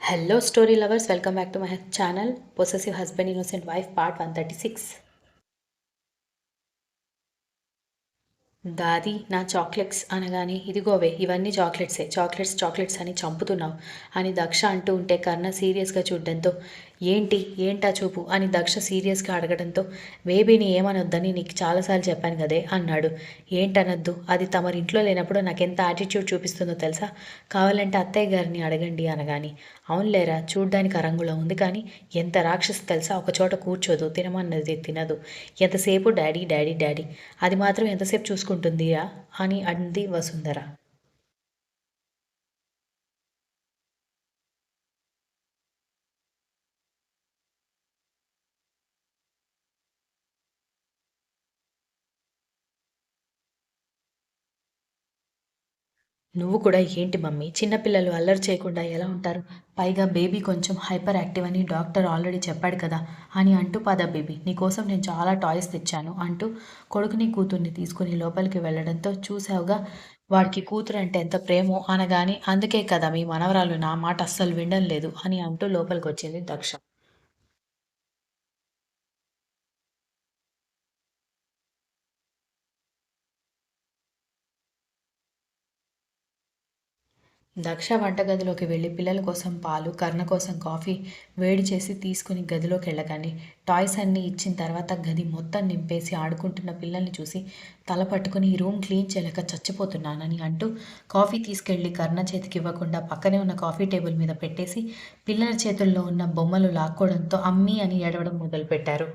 Hello, story lovers. Welcome back to my channel Possessive Husband, Innocent Wife, part 136. దాది నా chocolates అనగానే ఇదిగోవే ఇవన్నీ chocolates అని చంపుతున్నావు అని దక్ష అంటూ ఉంటే కర్ణ సీరియస్గా చూడడంతో ఏంటా చూపు అని దక్ష సీరియస్గా అడగడంతో బేబీని ఏమనొద్దని నీకు చాలాసార్లు చెప్పాను కదే అన్నాడు. ఏంటనొద్దు, అది తమరింట్లో లేనప్పుడు నాకెంత యాటిట్యూడ్ చూపిస్తుందో తెలుసా, కావాలంటే అత్తయ్య గారిని అడగండి అనగాని అవునులేరా చూడ్డానికి అరంగులో ఉంది కానీ ఎంత రాక్షసి తెలుసా, ఒకచోట కూర్చోదు, తినమన్నది తినదు, ఎంతసేపు డాడీ డాడీ డాడీ, అది మాత్రం ఎంతసేపు చూసుకుంటుందిరా అని అంది వసుంధర. నువ్వు కూడా ఏంటి మమ్మీ, చిన్నపిల్లలు అల్లరి చేయకుండా ఎలా ఉంటారు, పైగా బేబీ కొంచెం హైపర్ యాక్టివ్ అని డాక్టర్ ఆల్రెడీ చెప్పాడు కదా అని అంటూ పద బేబీ నీకోసం నేను చాలా టాయ్స్ తెచ్చాను అంటూ కొడుకుని కూతుర్ని తీసుకుని లోపలికి వెళ్ళడంతో చూసావుగా వాడికి కూతురు అంటే ఎంత ప్రేమో అనగాని అందుకే కదా మీ మనవరాలు నా మాట అస్సలు వినడం లేదు అని అంటూ లోపలికి వచ్చింది దక్ష. దక్ష వంటగదిలోకి వెళ్ళి పిల్లల కోసం పాలు, కర్ణ కోసం కాఫీ వేడి చేసి తీసుకుని గదిలోకి వెళ్ళగానే టాయ్స్ అన్నీ ఇచ్చిన తర్వాత గది మొత్తం నింపేసి ఆడుకుంటున్న పిల్లల్ని చూసి తల పట్టుకుని ఈ రూమ్ క్లీన్ చేయలేక చచ్చిపోతున్నానని అంటూ కాఫీ తీసుకెళ్లి కర్ణ చేతికి ఇవ్వకుండా పక్కనే ఉన్న కాఫీ టేబుల్ మీద పెట్టేసి పిల్లల చేతుల్లో ఉన్న బొమ్మలు లాక్కోవడంతో అమ్మీ అని ఏడవడం మొదలుపెట్టారు.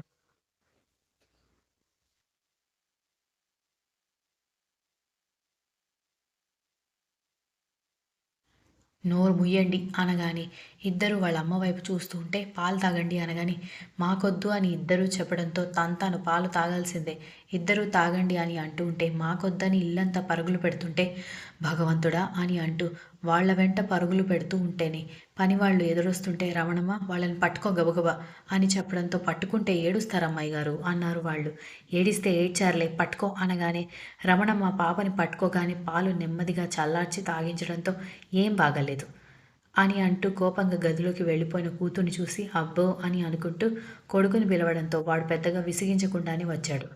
నోరు ముయ్యండి అనగానే ఇద్దరు వాళ్ళ అమ్మ వైపు చూస్తూ ఉంటే పాలు తాగండి అనగాని మాకొద్దు అని ఇద్దరూ చెప్పడంతో తాను పాలు తాగాల్సిందే, ఇద్దరూ తాగండి అని అంటూ ఉంటే మాకొద్దని ఇల్లంతా పరుగులు పెడుతుంటే భగవంతుడా అని అంటూ వాళ్ళ వెంట పరుగులు పెడుతూ ఉంటేనే పనివాళ్ళు ఎదురొస్తుంటే రమణమ్మ వాళ్ళని పట్టుకో గబగబా అని చెప్పడంతో పట్టుకుంటే ఏడుస్తారమ్మాయి గారు అన్నారు వాళ్ళు. ఏడిస్తే ఏడ్చారులే పట్టుకో అనగానే రమణమ్మ పాపని పట్టుకోగానే పాలు నెమ్మదిగా చల్లార్చి తాగించడంతో ఏం బాగలేదు అని అంటూ కోపంగా గదిలోకి వెళ్ళిపోయిన కూతుర్ని చూసి అబ్బో అని అనుకుంటూ కొడుకుని పిలవడంతో వాడు పెద్దగా విసిగించకుండానే వచ్చాడు.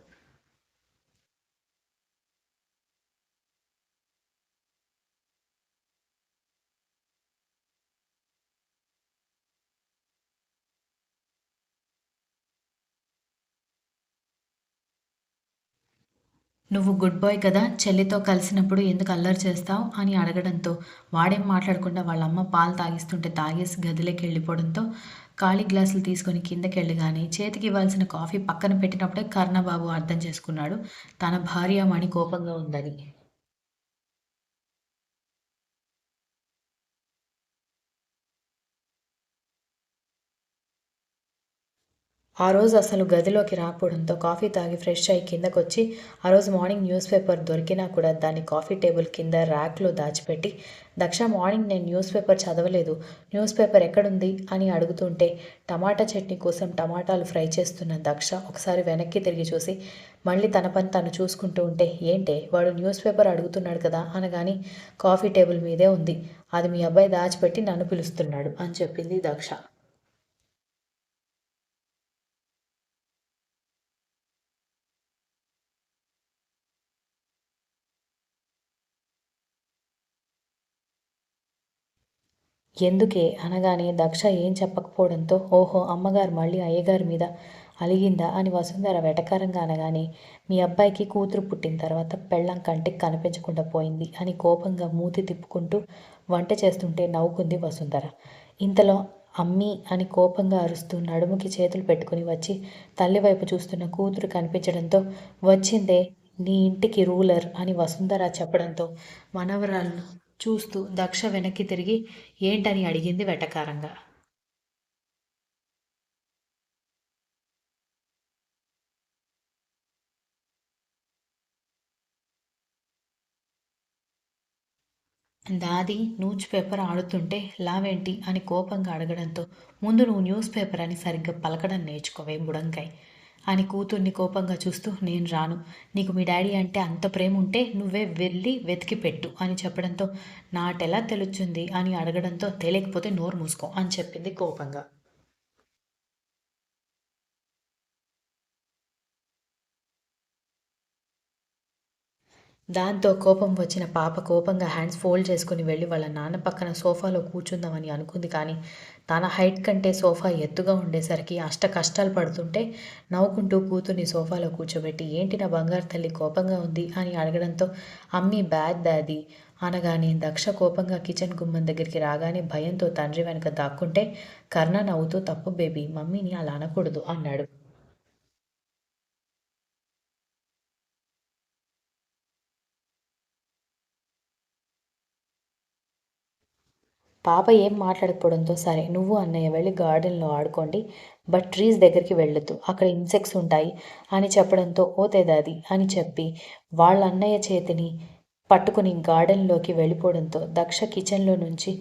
నువ్వు గుడ్ బాయ్ కదా, చెల్లితో కలిసినప్పుడు ఎందుకు అల్లరి చేస్తావు అని అడగడంతో వాడేం మాట్లాడకుండా వాళ్ళ అమ్మ పాలు తాగిస్తుంటే తాగేసి గదిలోకి వెళ్ళిపోవడంతో ఖాళీ గ్లాసులు తీసుకొని కిందకి వెళ్ళగానే చేతికి ఇవ్వాల్సిన కాఫీ పక్కన పెట్టినప్పుడే కర్ణబాబు అర్థం చేసుకున్నాడు తన భార్య మణి కోపంగా ఉందని. ఆ రోజు అసలు గదిలోకి రాకపోవడంతో కాఫీ తాగి ఫ్రెష్ అయ్యి కిందకొచ్చి ఆ రోజు మార్నింగ్ న్యూస్ పేపర్ దొరికినా కూడా దాన్ని కాఫీ టేబుల్ కింద ర్యాక్లో దాచిపెట్టి దక్ష మార్నింగ్ నేను న్యూస్ పేపర్ చదవలేదు, న్యూస్ పేపర్ ఎక్కడుంది అని అడుగుతుంటే టమాటా చట్నీ కోసం టమాటాలు ఫ్రై చేస్తున్న దక్ష ఒకసారి వెనక్కి తిరిగి చూసి మళ్ళీ తన పని తను చూసుకుంటూ ఉంటే ఏంటే వాడు న్యూస్ పేపర్ అడుగుతున్నాడు కదా అనగాని కాఫీ టేబుల్ మీదే ఉంది, అది మీ అబ్బాయి దాచిపెట్టి నన్ను పిలుస్తున్నాడు అని చెప్పింది దక్ష. ఎందుకే అనగానే దక్ష ఏం చెప్పకపోవడంతో ఓహో అమ్మగారు మళ్ళీ అయ్యగారి మీద అలిగిందా అని వసుంధర వెటకారంగా అనగానే మీ అబ్బాయికి కూతురు పుట్టిన తర్వాత పెళ్ళం కంటికి కనిపించకుండా పోయింది అని కోపంగా మూతి తిప్పుకుంటూ వంట చేస్తుంటే నవ్వుకుంది వసుంధర. ఇంతలో అమ్మీ అని కోపంగా అరుస్తూ నడుముకి చేతులు పెట్టుకుని వచ్చి తల్లి వైపు చూస్తున్న కూతురు కనిపించడంతో వచ్చిందే నీ ఇంటికి రూలర్ అని వసుంధర చెప్పడంతో మనవరాలు చూస్తూ దక్ష వెనక్కి తిరిగి ఏంటని అడిగింది వెటకారంగా. దాది న్యూస్ పేపర్ ఆడుతుంటే లావేంటి అని కోపంగా అడగడంతో ముందు నువ్వు న్యూస్ పేపర్ అని సరిగ్గా పలకడం నేర్చుకోవే బుడంకాయ్ అని కూతుర్ని కోపంగా చూస్తూ నేను రాను. నీకు మీ డాడీ అంటే అంత ప్రేమ ఉంటే నువ్వే వెళ్ళి వెతికి పెట్టు అని చెప్పడంతో నాటెలా తెలుస్తుంది అని అడగడంతో తెలియకపోతే నోరు మూసుకో అని చెప్పింది కోపంగా. దాంతో కోపం వచ్చిన పాప కోపంగా హ్యాండ్స్ ఫోల్డ్ చేసుకుని వెళ్ళి వాళ్ళ నాన్న పక్కన సోఫాలో కూర్చుందామని అనుకుంది కానీ తన హైట్ కంటే సోఫా ఎత్తుగా ఉండేసరికి అష్ట కష్టాలు పడుతుంటే నవ్వుకుంటూ కూతుర్ని సోఫాలో కూర్చోబెట్టి ఏంటి నా బంగారు తల్లి కోపంగా ఉంది అని అడగడంతో అమ్మీ బ్యాడ్ డాడీ అనగానే దక్ష కోపంగా కిచెన్ గుమ్మం దగ్గరికి రాగానే భయంతో తండ్రి వెనక దాక్కుంటే కర్ణ నవ్వుతూ తప్పు బేబీ మమ్మీని అలా అనకూడదు అన్నాడు. పాప ఏం మాట్లాడకపోవడంతో సరే నువ్వు అన్నయ్య వెళ్ళి గార్డెన్లో ఆడుకోండి బట్ ట్రీస్ దగ్గరికి వెళ్ళొద్దు అక్కడ ఇన్సెక్ట్స్ ఉంటాయి అని చెప్పడంతో ఓతే దాది అని చెప్పి వాళ్ళ అన్నయ్య చేతిని పట్టుకుని గార్డెన్లోకి వెళ్ళిపోవడంతో దక్ష కిచెన్లో నుంచి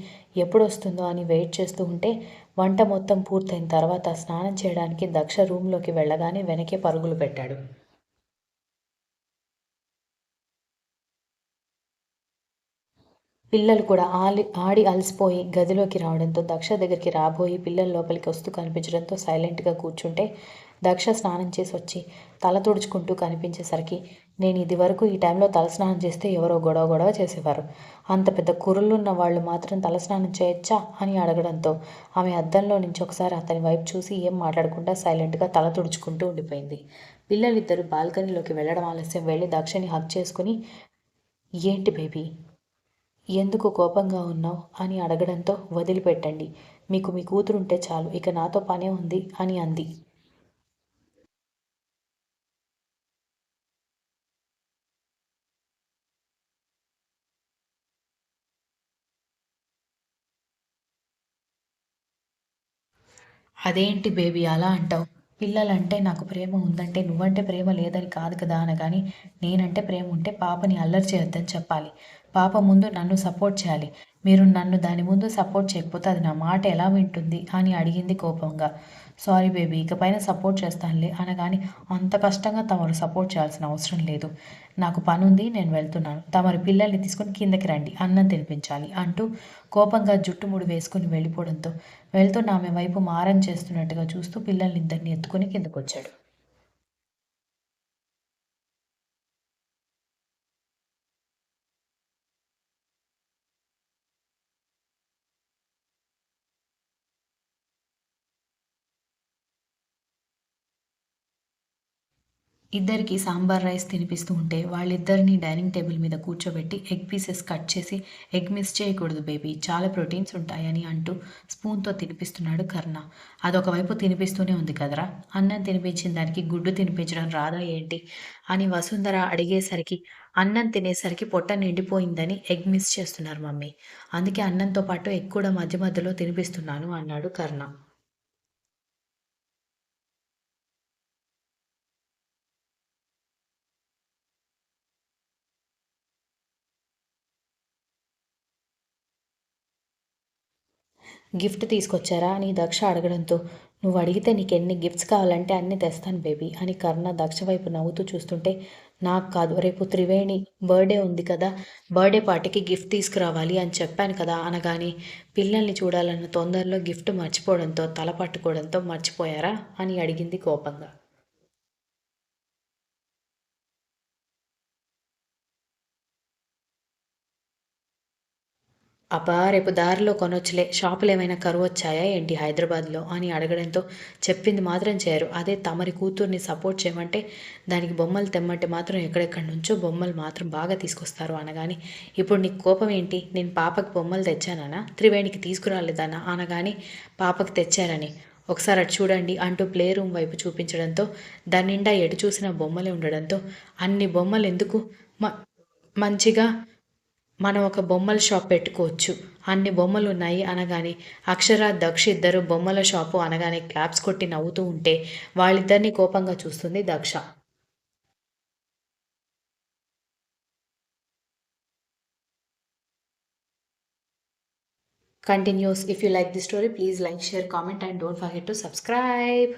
ఎప్పుడు వస్తుందో అని వెయిట్ చేస్తూ ఉంటే వంట మొత్తం పూర్తయిన తర్వాత స్నానం చేయడానికి దక్ష రూమ్లోకి వెళ్ళగానే వెనకే పరుగులు పెట్టాడు. పిల్లలు కూడా ఆడి అలసిపోయి గదిలోకి రావడంతో దక్ష దగ్గరికి రాబోయి పిల్లలు లోపలికి వస్తూ కనిపించడంతో సైలెంట్గా కూర్చుంటే దక్ష స్నానం చేసి వచ్చి తల తుడుచుకుంటూ కనిపించేసరికి నేను ఇది వరకు ఈ టైంలో తలస్నానం చేస్తే ఎవరో గొడవ గొడవ చేసేవారు, అంత పెద్ద కుర్రలున్న వాళ్ళు మాత్రం తలస్నానం చేయొచ్చా అని అడగడంతో ఆమె అద్దంలో నుంచి ఒకసారి అతని వైపు చూసి ఏం మాట్లాడకుండా సైలెంట్గా తల తుడుచుకుంటూ ఉండిపోయింది. పిల్లలిద్దరూ బాల్కనీలోకి వెళ్ళడం ఆలస్యం వెళ్ళి దక్షని హగ్ చేసుకుని ఏంటి బేబీ ఎందుకు కోపంగా ఉన్నావు అని అడగడంతో వదిలిపెట్టండి, మీకు మీ కూతురుంటే చాలు ఇక నాతో పనే ఉంది అని అంది. అదేంటి బేబీ అలా అంటావు, పిల్లలంటే నాకు ప్రేమ ఉందంటే నువ్వంటే ప్రేమ లేదని కాదు కదా అనగాని నేనంటే ప్రేమ ఉంటే పాపని అల్లరి చేయొద్దని చెప్పాలి, పాప ముందు నన్ను సపోర్ట్ చేయాలి, మీరు నన్ను దాని ముందు సపోర్ట్ చేయకపోతే అది నా మాట ఎలా వింటుంది అని అడిగింది కోపంగా. సారీ బేబీ ఇకపైన సపోర్ట్ చేస్తానులే అనగాని అంత కష్టంగా తమరు సపోర్ట్ చేయాల్సిన అవసరం లేదు, నాకు పనుంది నేను వెళ్తున్నాను, తమరి పిల్లల్ని తీసుకుని కిందకి రండి అన్నం తినిపించాలి అంటూ కోపంగా జుట్టుముడి వేసుకుని వెళ్ళిపోవడంతో వెళ్తున్న ఆమె వైపు మారం చేస్తున్నట్టుగా చూస్తూ పిల్లల్నిద్దరిని ఎత్తుకుని కిందకొచ్చాడు. ఇద్దరికి సాంబార్ రైస్ తినిపిస్తూ ఉంటే వాళ్ళిద్దరిని డైనింగ్ టేబుల్ మీద కూర్చోబెట్టి ఎగ్ పీసెస్ కట్ చేసి ఎగ్ మిస్ చేయకూడదు బేబీ చాలా ప్రోటీన్స్ ఉంటాయని అంటూ స్పూన్తో తినిపిస్తున్నాడు కర్ణ. అదొక వైపు తినిపిస్తూనే ఉంది కదరా, అన్నం తినిపించిన దానికి గుడ్డు తినిపించడం రాదా ఏంటి అని వసుంధర అడిగేసరికి అన్నం తినేసరికి పొట్ట నిండిపోయిందని ఎగ్ మిస్ చేస్తున్నారు మమ్మీ, అందుకే అన్నంతో పాటు ఎగ్ కూడా మధ్య మధ్యలో తినిపిస్తున్నాను అన్నాడు కర్ణ. గిఫ్ట్ తీసుకొచ్చారా అని దక్ష అడగడంతో నువ్వు అడిగితే నీకు ఎన్ని గిఫ్ట్స్ కావాలంటే అన్నీ తెస్తాను బేబీ అని కర్ణ దక్ష వైపు నవ్వుతూ చూస్తుంటే నాకు కాదు రేపు త్రివేణి బర్త్డే ఉంది కదా, బర్త్డే పార్టీకి గిఫ్ట్ తీసుకురావాలి అని చెప్పాను కదా అనగానే పిల్లల్ని చూడాలన్న తొందరలో గిఫ్ట్ మర్చిపోవడంతో తల పట్టుకోవడంతో మర్చిపోయారా అని అడిగింది కోపంగా. అబ్బా రేపు దారిలో కొనొచ్చులే, షాపులు ఏమైనా కరువు వచ్చాయా ఏంటి హైదరాబాద్లో అని అడగడంతో చెప్పింది మాత్రం చేయరు, అదే తమరి కూతుర్ని సపోర్ట్ చేయమంటే దానికి బొమ్మలు తెమ్మంటే మాత్రం ఎక్కడెక్కడి నుంచో బొమ్మలు మాత్రం బాగా తీసుకొస్తారు అనగాని ఇప్పుడు నీకు కోపం ఏంటి, నేను పాపకి బొమ్మలు తెచ్చానా త్రివేణికి తీసుకురాలేదనా అనగాని పాపకి తెచ్చారని ఒకసారి అటు చూడండి అంటూ ప్లే రూమ్ వైపు చూపించడంతో దాని నిండా ఎటు చూసిన బొమ్మలే ఉండడంతో అన్ని బొమ్మలు ఎందుకు, మంచిగా మనం ఒక బొమ్మల షాప్ పెట్టుకోవచ్చు, అన్ని బొమ్మలు ఉన్నాయి అనగానే అక్షర దక్ష ఇద్దరు బొమ్మల షాపు అనగానే క్లాప్స్ కొట్టి నవ్వుతూ ఉంటే వాళ్ళిద్దరిని కోపంగా చూస్తుంది Daksha. Continues. If you like this story, please like, share, comment, and don't forget to subscribe.